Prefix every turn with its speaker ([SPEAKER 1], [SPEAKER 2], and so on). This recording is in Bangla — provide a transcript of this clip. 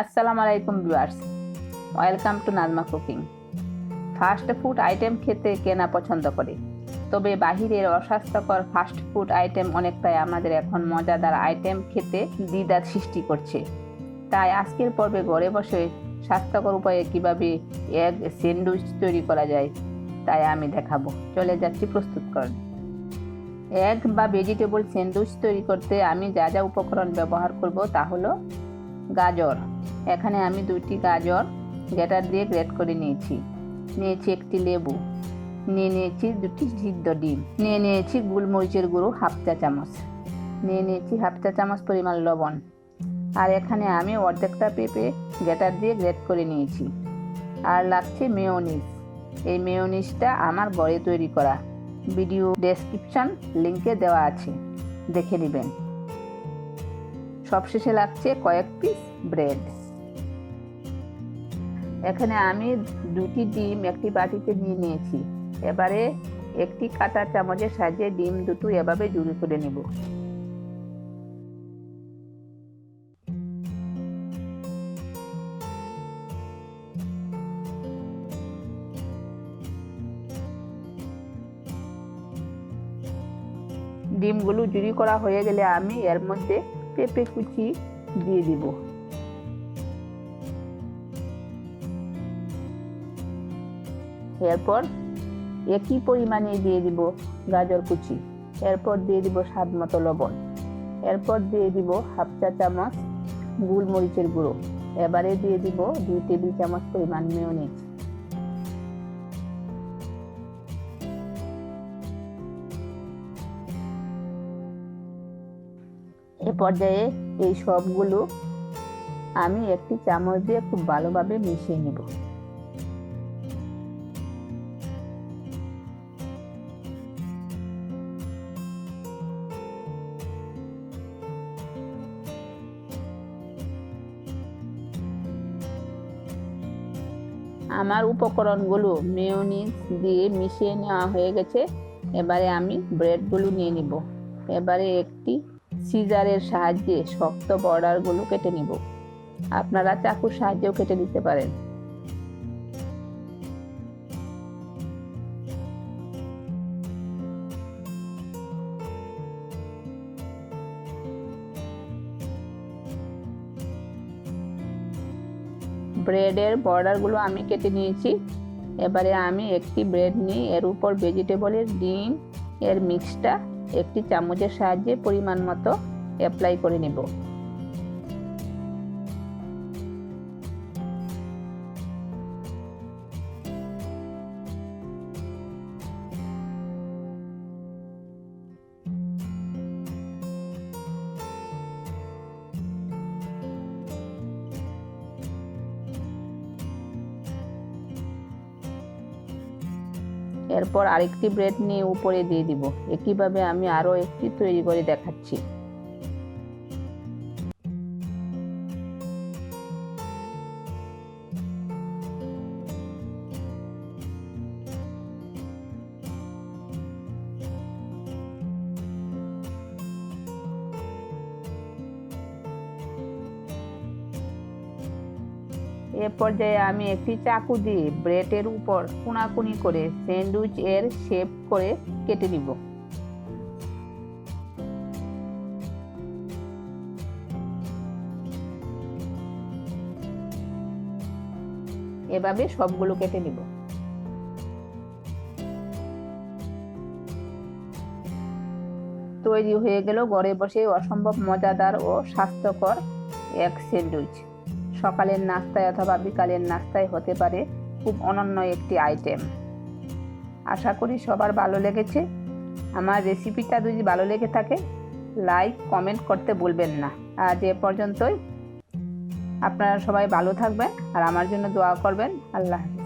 [SPEAKER 1] আসসালামু আলাইকুম viewers, welcome to Nazma cooking. Fast food item খেতে কেনা পছন্দ করে, তবে বাহিরের অস্বাস্থ্যকর ফাস্ট ফুড আইটেম অনেকটাই আমাদের এখন মজাদার আইটেম খেতে দ্বিধার সৃষ্টি করছে। তাই আজকের পর্বে ঘরে বসে স্বাস্থ্যকর উপায়ে কিভাবে এগ স্যান্ডউইচ তৈরি করা যায় তাই আমি দেখাবো। চলে যাচ্ছি প্রস্তুতকরণে। এগ বা ভেজিটেবল স্যান্ডউইচ তৈরি করতে আমি যা যা উপকরণ ব্যবহার করব তা হলো গাজর। এখানে আমি 2টি গাজর গ্রেটার দিয়ে গ্রেট করে নিয়েছি একটি লেবু, নিয়েছি 2টি সিদ্ধ ডিম, নিয়েছি গোলমরিচের গুঁড়ো হাফ চা চামচ, নিয়েছি হাফ চা চামচ পরিমাণ লবণ। আর এখানে আমি অর্ধেকটা পেঁপে গ্রেটার দিয়ে গ্রেট করে নিয়েছি। আর লাগছে মেয়োনিজ। এই মেয়োনিজটা আমার ঘরে তৈরি করা, ভিডিও ডেসক্রিপশন লিঙ্কে দেওয়া আছে, দেখে নেবেন। সবশেষে লাগছে কয়েক পিস ব্রেড। এখানে আমি 2টি ডিম একটি বাটিতে নিয়ে নিয়েছি। এবারে একটি কাঁটা চামচের সাহায্যে ডিম দুটো এভাবে জুড়ি করে নেব। ডিমগুলো জুড়ি করা হয়ে গেলে আমি এর মধ্যে পেঁপে কুচি দিয়ে দিব। এরপর একই পরিমাণে দিয়ে দিব গাজর কুচি, এরপর দিয়ে দিব স্বাদ মতো লবণ, এরপর দিয়ে দিব হাফ চা চামচ গোলমরিচের গুঁড়ো, এবারে দিয়ে দিব 2 টেবিল চামচ পরিমাণ মেয়োনিজ। এ পর্যায়ে এই সবগুলো আমি একটি চামচ দিয়ে খুব ভালোভাবে মিশিয়ে নেব। আমার উপকরণগুলো মেয়োনিজ দিয়ে মিশিয়ে নেওয়া হয়ে গেছে। এবারে আমি ব্রেডগুলো নিয়ে নিব। এবারে একটি সিজারের সাহায্যে শক্ত বর্ডারগুলো কেটে নিব। আপনারা চাকুর সাহায্যেও কেটে নিতে পারেন। ব্রেডের বর্ডারগুলো আমি কেটে নিয়েছি। এবারে আমি একটি ব্রেড নিয়ে এর উপর ভেজিটেবলের ডিম এর মিক্সটা একটি চামচের সাহায্যে পরিমাণ মতো অ্যাপ্লাই করে নেব। এরপর আরেকটি ব্রেড নিয়ে উপরে দিয়ে দিব। একইভাবে আমি আরো একটি তৈরি করে দেখাচ্ছি। এ পর্যায়ে আমি একটি চাকু দিয়ে ব্রেডের উপর কোনাকুনি করে স্যান্ডউইচ এর শেপ করে কেটে নিব। এভাবে সবগুলো কেটে নিব। তৈরি হয়ে গেল ঘরে বসে অসম্ভব মজাদার ও স্বাস্থ্যকর এগ স্যান্ডউইচ। সকালের নাস্তায় অথবা বিকালের নাস্তায় হতে পারে খুব অনন্য একটি আইটেম। আশা করি সবার ভালো লেগেছে। আমার রেসিপিটা যদি ভালো লেগে থাকে লাইক কমেন্ট করতে ভুলবেন না। আজ এ পর্যন্তই। আপনারা সবাই ভালো থাকবেন আর আমার জন্য দোয়া করবেন। আল্লাহ হাফেজ।